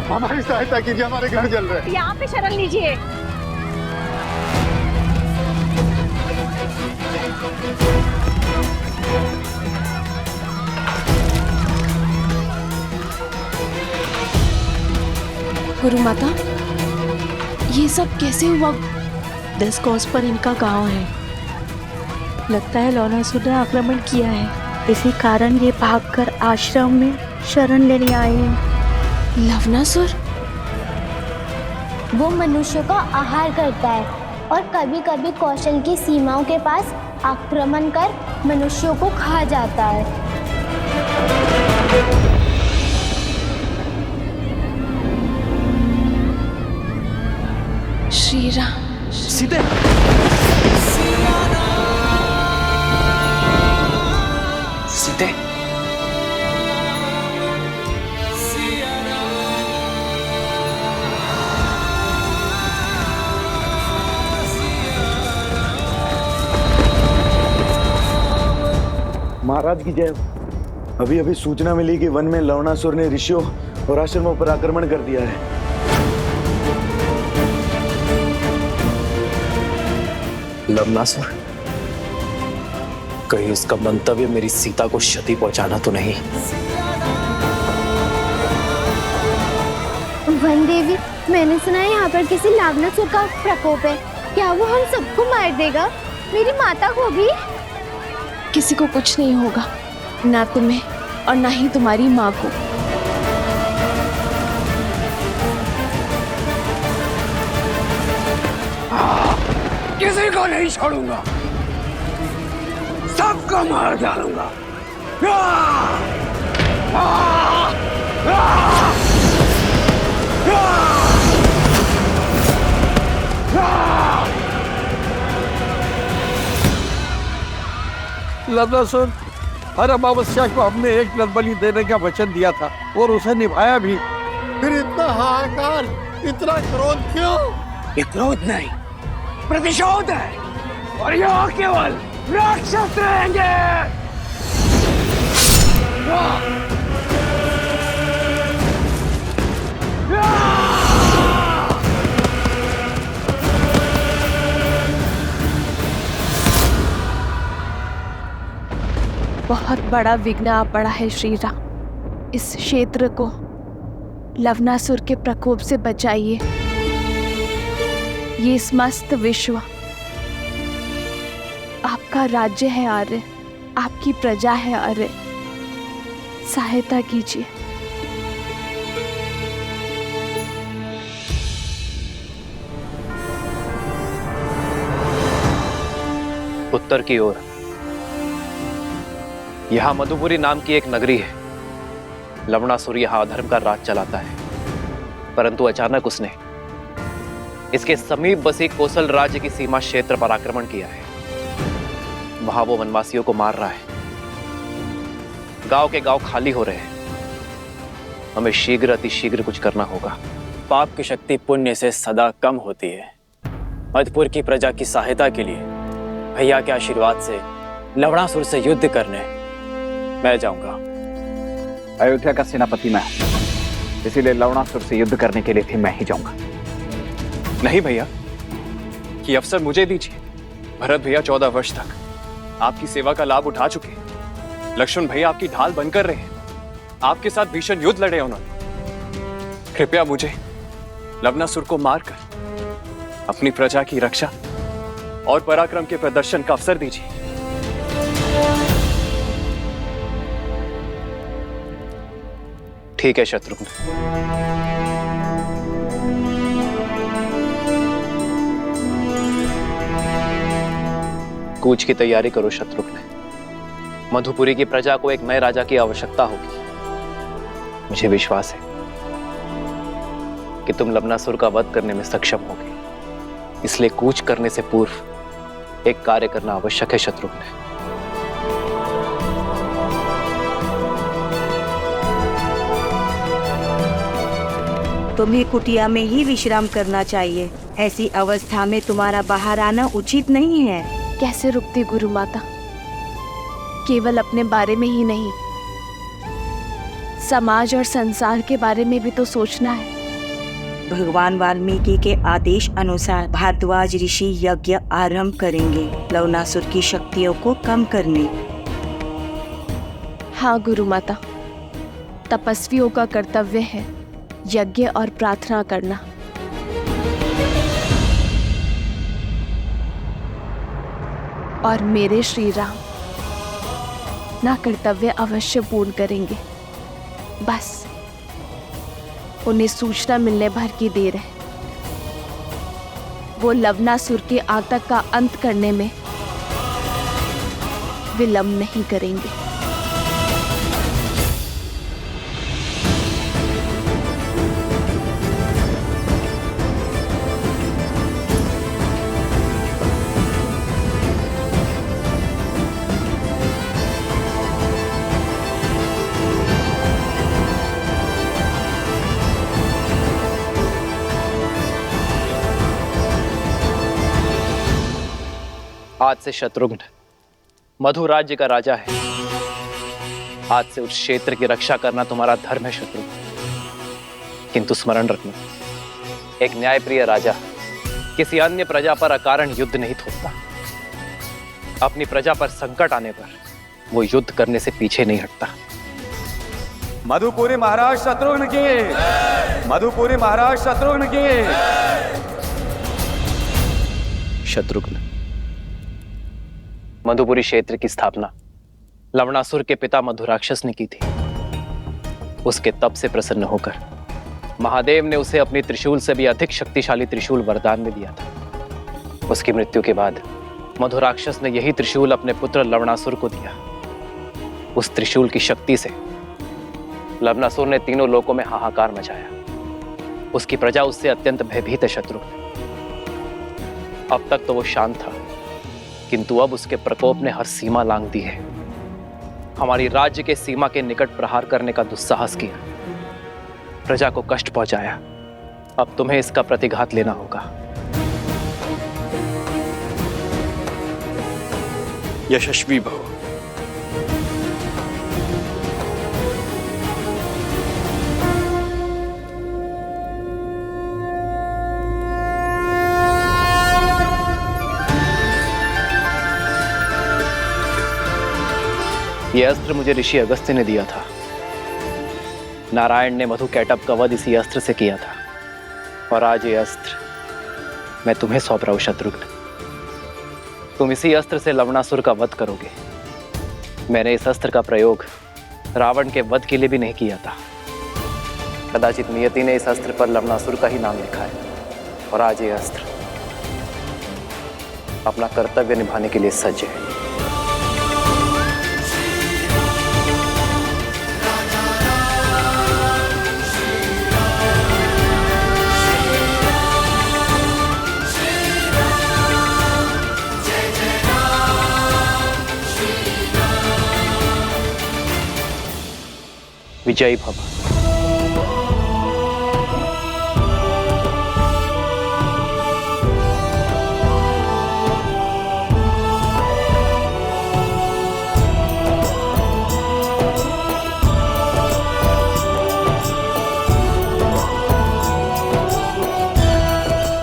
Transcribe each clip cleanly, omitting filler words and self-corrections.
हमारी सहायता कीजिए, हमारे घर जल रहे हैं। यहाँ पे शरण लीजिए। गुरु माता, ये सब कैसे हुआ? 10 कोस पर इनका गांव है। लगता है लवणासुर ने आक्रमण किया है। इसी कारण ये भागकर आश्रम में शरण लेने आए हैं। लवणासुर? वो मनुष्यों का आहार करता है और कभी कभी कौशल की सीमाओं के पास आक्रमण कर मनुष्यों को खा जाता है। श्री राम। सीते, सीते, महाराज की जय। अभी अभी सूचना मिली कि वन में लवणासुर ने ऋषियों और आश्रमों पर आक्रमण कर दिया है। लवणासुर, कहीं उसका मंतव्य मेरी सीता को क्षति पहुंचाना तो नहीं? वन देवी, मैंने सुना है यहाँ पर किसी लवणासुर का प्रकोप है। क्या वो हम सबको मार देगा? मेरी माता को भी? किसी को कुछ नहीं होगा, ना तुम्हें और ना ही तुम्हारी माँ को। किसी को नहीं छोड़ूंगा, सबको मार डालूंगा। लवणासुर, हर अमावस्या को हमने एक नरबलि देने का वचन दिया था और उसे निभाया भी। फिर इतना हाहाकार, इतना क्रोध क्यों? ये क्रोध नहीं, प्रतिशोध है, और यहाँ केवल राक्षस रहेंगे। बहुत बड़ा विघ्न आ पड़ा है श्री राम। इस क्षेत्र को लवणासुर के प्रकोप से बचाइए। ये समस्त विश्व आपका राज्य है आर्य, आपकी प्रजा है आर्य। सहायता कीजिए। उत्तर की ओर यहां मधुपुरी नाम की एक नगरी है। लवणासुर यहां अधर्म का राज चलाता है, परंतु अचानक उसने इसके समीप बसी कोसल राज्य की सीमा क्षेत्र पर आक्रमण किया है। वहां वो वनवासियों को मार रहा है। गांव के गांव खाली हो रहे हैं। हमें शीघ्र अतिशीघ्र कुछ करना होगा। पाप की शक्ति पुण्य से सदा कम होती है। मधुपुर की प्रजा की सहायता के लिए भैया के आशीर्वाद से लवणासुर से युद्ध करने मैं जाऊंगा। अयोध्या का सेनापति मैं, इसीलिए लवणासुर से युद्ध करने के लिए भी मैं ही जाऊंगा। नहीं भैया, ये अवसर मुझे दीजिए। भरत भैया 14 वर्ष तक आपकी सेवा का लाभ उठा चुके हैं। लक्ष्मण भैया आपकी ढाल बनकर रहे हैं। आपके साथ भीषण युद्ध लड़े उन्होंने। कृपया मुझे लवणासुर को मारकर अपनी प्रजा की रक्षा और पराक्रम के प्रदर्शन का अवसर दीजिए। ठीक है शत्रुघ्न। कूच की तैयारी करो शत्रुघ्न। मधुपुरी की प्रजा को एक नए राजा की आवश्यकता होगी। मुझे विश्वास है कि तुम लवणासुर का वध करने में सक्षम होगे। इसलिए कूच करने से पूर्व एक कार्य करना आवश्यक है शत्रुघ्न। तुम्हें कुटिया में ही विश्राम करना चाहिए। ऐसी अवस्था में तुम्हारा बाहर आना उचित नहीं है। कैसे रुकती गुरु माता? केवल अपने बारे में ही नहीं, समाज और संसार के बारे में भी तो सोचना है। भगवान वाल्मीकि के आदेश अनुसार भारद्वाज ऋषि यज्ञ आरंभ करेंगे लवणासुर की शक्तियों को कम करने। हाँ गुरु माता, तपस्वियों का कर्तव्य है यज्ञ और प्रार्थना करना। और मेरे श्री राम ना कर्तव्य अवश्य पूर्ण करेंगे। बस उन्हें सूचना मिलने भर की देर है। वो लवणासुर के आतंक का अंत करने में विलंब नहीं करेंगे। आज से शत्रुघ्न मधु राज्य का राजा है। आज से उस क्षेत्र की रक्षा करना तुम्हारा धर्म है शत्रुघ्न। किंतु स्मरण रखना, एक न्यायप्रिय राजा किसी अन्य प्रजा पर अकारण युद्ध नहीं थोपता। अपनी प्रजा पर संकट आने पर वो युद्ध करने से पीछे नहीं हटता। मधुपुरी महाराज शत्रुघ्न की, मधुपुरी महाराज शत्रुघ्न की। शत्रुघ्न, मधुपुरी क्षेत्र की स्थापना लवणासुर के पिता मधुराक्षस ने की थी। उसके तप से प्रसन्न होकर महादेव ने उसे अपनी त्रिशूल से भी अधिक शक्तिशाली त्रिशूल वरदान में दिया था। उसकी मृत्यु के बाद मधुराक्षस ने यही त्रिशूल अपने पुत्र लवणासुर को दिया। उस त्रिशूल की शक्ति से लवणासुर ने तीनों लोकों में हाहाकार मचाया। उसकी प्रजा उससे अत्यंत भयभीत है शत्रुघ्न। अब तक तो वो शांत था, किंतु अब उसके प्रकोप ने हर सीमा लांघ दी है। हमारी राज्य के सीमा के निकट प्रहार करने का दुस्साहस किया, प्रजा को कष्ट पहुंचाया। अब तुम्हें इसका प्रतिघात लेना होगा। यशस्वी भव। यह अस्त्र मुझे ऋषि अगस्त्य ने दिया था। नारायण ने मधु कैटभ का वध इसी अस्त्र से किया था, और आज ये अस्त्र मैं तुम्हें सौंप रहा हूं शत्रुघ्न। तुम इसी अस्त्र से लवणासुर का वध करोगे। मैंने इस अस्त्र का प्रयोग रावण के वध के लिए भी नहीं किया था। कदाचित नियति ने इस अस्त्र पर लवणासुर का ही नाम लिखा है, और आज ये अस्त्र अपना कर्तव्य निभाने के लिए सज्ज है। विजयी भव।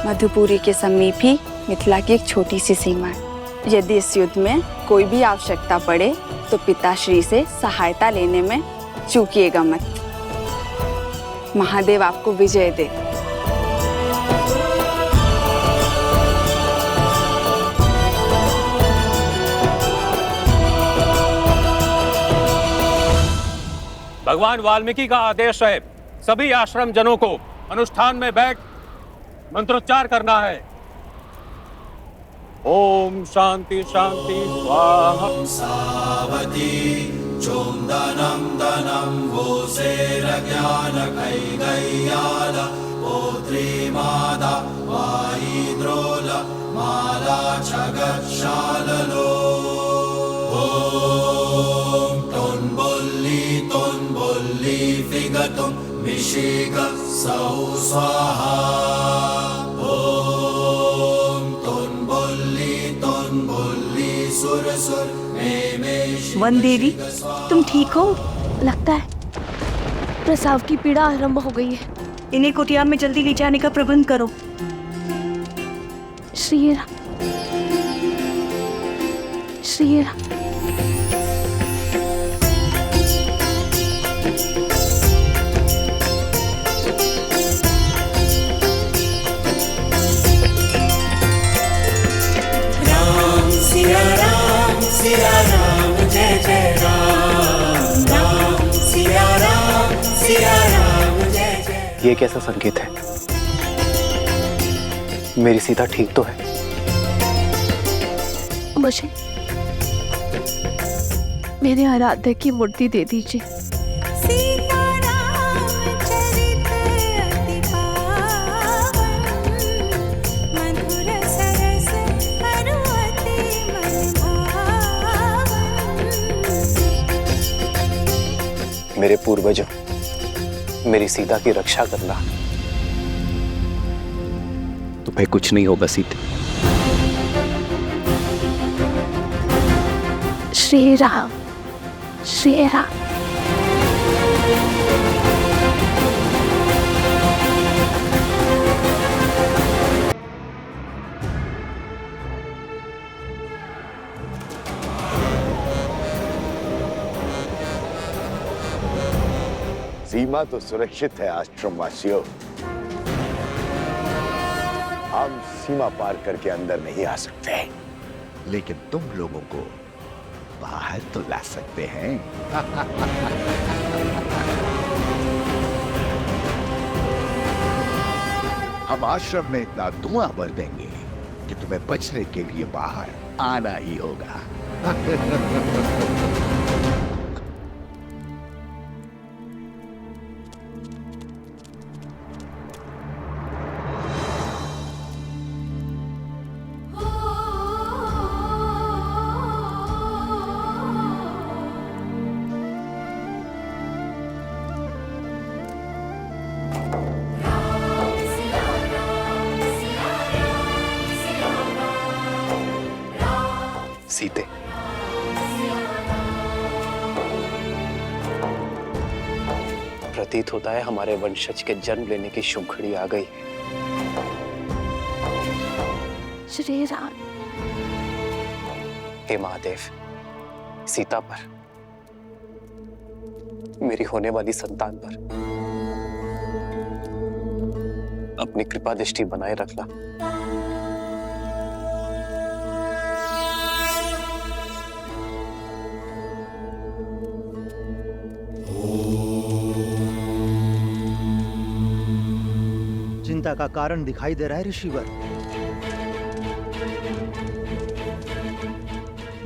मधुपुरी के समीप ही मिथिला की एक छोटी सी सीमा है। यदि इस युद्ध में कोई भी आवश्यकता पड़े तो पिताश्री से सहायता लेने में चूकिएगा मत। महादेव आपको विजय दे। भगवान वाल्मीकि का आदेश है, सभी आश्रम जनों को अनुष्ठान में बैठ मंत्रोच्चार करना है। ओम शांति शांति स्वाहा। सावती चोंदनम दनम वोसेरज्ञान कैगय्याल पोत्री मादा वाईद्रोल माला जगत्शाललो। ओम तोन्बुल्ली फिगतुम मिशिग सौ स्वाहा। ओम तोन्बुल्ली सुर सुर वन देवी, तुम ठीक हो? लगता है प्रसव की पीड़ा आरंभ हो गई है। इन्हें कुटिया में जल्दी ले जाने का प्रबंध करो। श्री राम, श्री राम। सिया राम जय जय राम, राम सिया राम जय जय। ये कैसा संकेत है? मेरी सीता ठीक तो है? मुझे मेरे आराध्य की मूर्ति दे दीजिए। मेरे पूर्वजों, मेरी सीता की रक्षा करना। तुम्हें कुछ नहीं होगा सीते। श्री राम, श्री राम। सीमा तो सुरक्षित है आश्रम वासियों। हम सीमा पार करके अंदर नहीं आ सकते, लेकिन तुम लोगों को बाहर तो ला सकते हैं। हम आश्रम में इतना धुआं भर देंगे कि तुम्हें बचने के लिए बाहर आना ही होगा। सीते, प्रतीत होता है हमारे वंशज के जन्म लेने की शुभ घड़ी आ गई। श्री राम। हे महादेव, सीता पर, मेरी होने वाली संतान पर अपनी कृपा दृष्टि बनाए रखना। चिंता का कारण दिखाई दे रहा है ऋषिवर।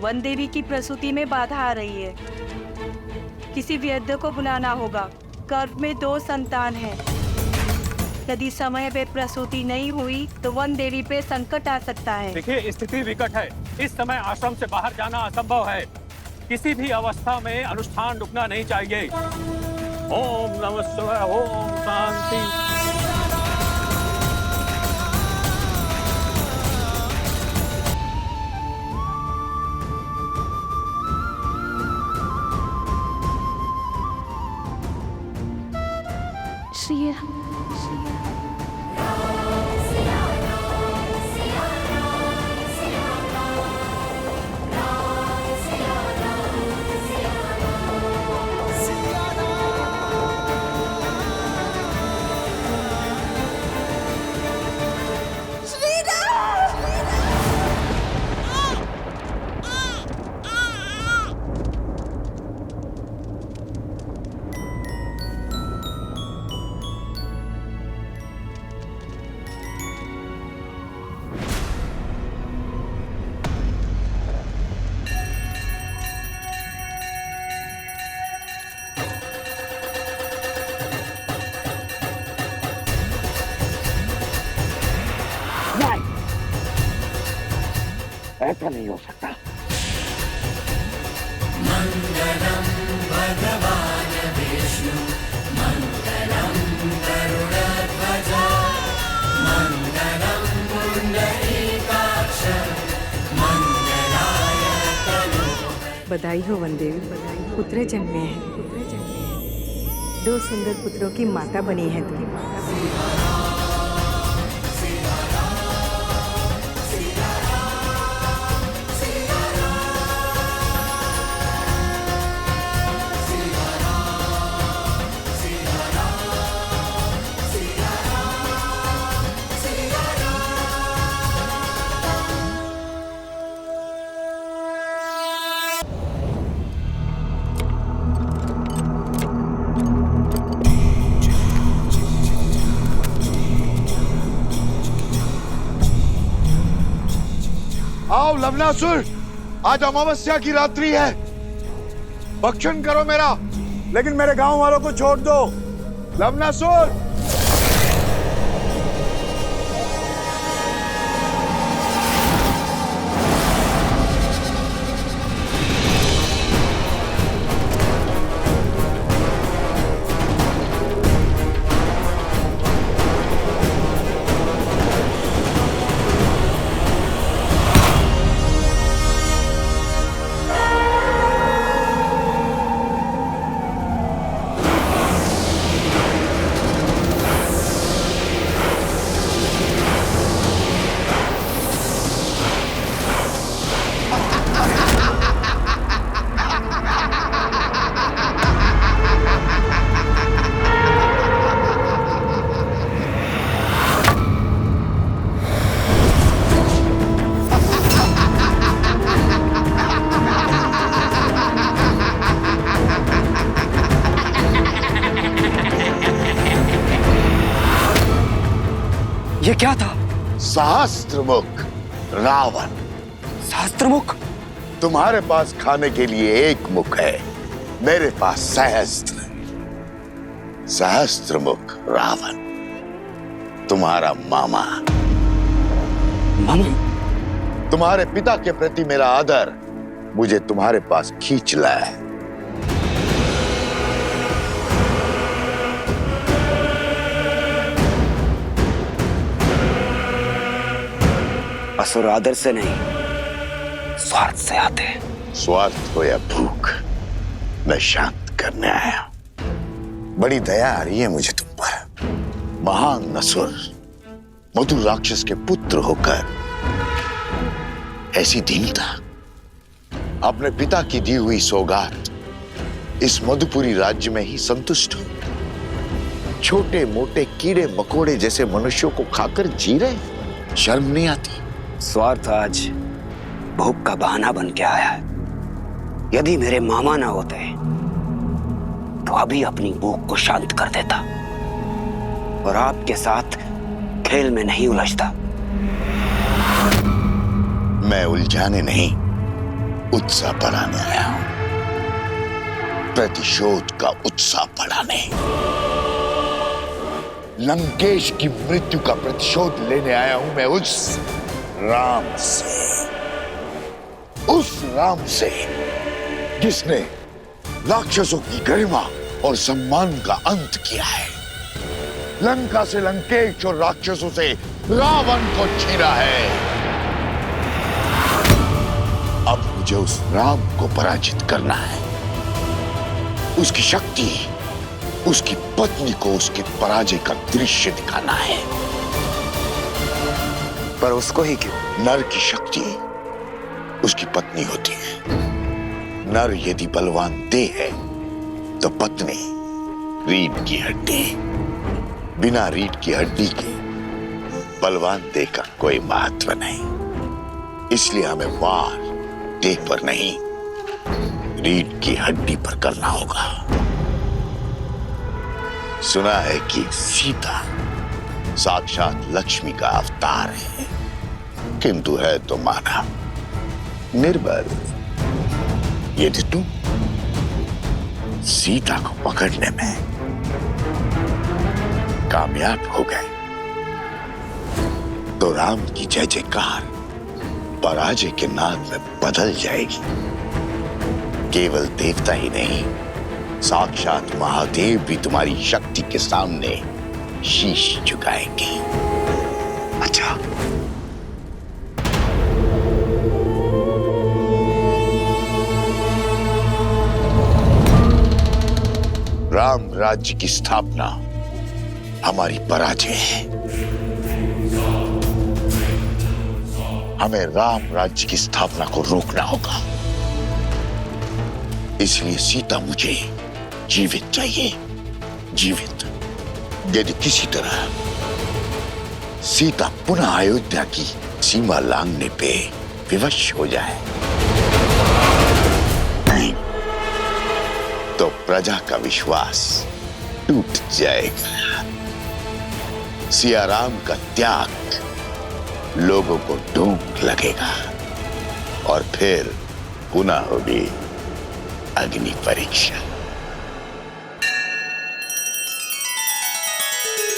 वन देवी की प्रसूति में बाधा आ रही है। किसी वैद्य को बुलाना होगा। गर्भ में 2 संतान हैं। यदि समय पे प्रसूति नहीं हुई तो वन देवी पे संकट आ सकता है। देखिए, स्थिति विकट है। इस समय आश्रम से बाहर जाना असंभव है। किसी भी अवस्था में अनुष्ठान रुकना नहीं चाहिए। ओम नमः शिवाय, ओम शांति। श्री राम, श्री राम। ऐसा नहीं हो सकता। मंगलम भगवान विष्णु, मंगलम गरुड़ध्वजा, मंगलम पुंडरीकाक्ष, मंगलाय तनो। बधाई हो वनदेवी, पुत्र जन्मे हैं। 2 सुंदर पुत्रों की माता बनी है तुम। आओ लवनासुर, आज अमावस्या की रात्रि है, भक्षण करो मेरा, लेकिन मेरे गांव वालों को छोड़ दो। लवनासुर! ये क्या था? सहस्त्रमुख रावण। सहस्त्रमुख? तुम्हारे पास खाने के लिए एक मुख है, मेरे पास सहस्त्र। सहस्त्रमुख रावण तुम्हारा मामा। मामा? तुम्हारे पिता के प्रति मेरा आदर मुझे तुम्हारे पास खींच लाया है। असुर आदर से नहीं, स्वार्थ से आते हैं। स्वार्थ हो या भूख, मैं शांत करने आया। बड़ी दया आ रही है मुझे तुम पर। महान असुर, मधुर राक्षस के पुत्र होकर ऐसी दीनता। अपने पिता की दी हुई सौगात इस मधुपुरी राज्य में ही संतुष्ट हो। छोटे मोटे कीड़े मकोड़े जैसे मनुष्यों को खाकर जी रहे, शर्म नहीं आती? स्वार्थ आज भूख का बहाना बन के आया है। यदि मेरे मामा ना होते तो अभी अपनी भूख को शांत कर देता और आपके साथ खेल में नहीं उलझता। मैं उलझाने नहीं, उत्साह बढ़ाने आया हूं। प्रतिशोध का उत्साह बढ़ाने। लंकेश की मृत्यु का प्रतिशोध लेने आया हूं मैं उस राम से, उस राम से जिसने राक्षसों की गरिमा और सम्मान का अंत किया है, लंका से लंकेश और राक्षसों से रावण को छीना है। अब मुझे उस राम को पराजित करना है। उसकी शक्ति, उसकी पत्नी को उसकी पराजय का दृश्य दिखाना है। पर उसको ही क्यों? नर की शक्ति उसकी पत्नी होती है। नर यदि बलवान देह है तो पत्नी रीढ़ की हड्डी। बिना रीढ़ की हड्डी के बलवान देह का कोई महत्व नहीं। इसलिए हमें वार देह पर नहीं, रीढ़ की हड्डी पर करना होगा। सुना है कि सीता साक्षात लक्ष्मी का अवतार है, किंतु है तो मानव, निर्बल। यदि तुम सीता को पकड़ने में कामयाब हो गए तो राम की जय जयकार पराजय के नाद में बदल जाएगी। केवल देवता ही नहीं, साक्षात महादेव भी तुम्हारी शक्ति के सामने शीश झुकाएंगे। अच्छा, राम राज्य की स्थापना हमारी पराजय है। हमें राम राज्य की स्थापना को रोकना होगा। इसलिए सीता मुझे जीवित चाहिए, जीवित। यदि किसी तरह सीता पुनः अयोध्या की सीमा लांघने पे विवश हो जाए तो प्रजा का विश्वास टूट जाएगा। सियाराम का त्याग लोगों को ढूंढ लगेगा और फिर पुनः होगी अग्नि परीक्षा।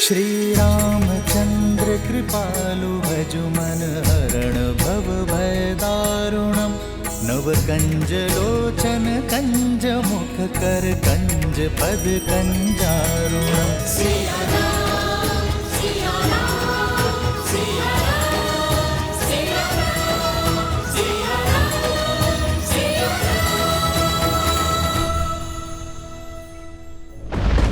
श्री रामचंद्र कृपालु भजु मन हरण भव भय दारुणम नव कंज लोचन कंज मुख कर कंज पद कंजारुणम।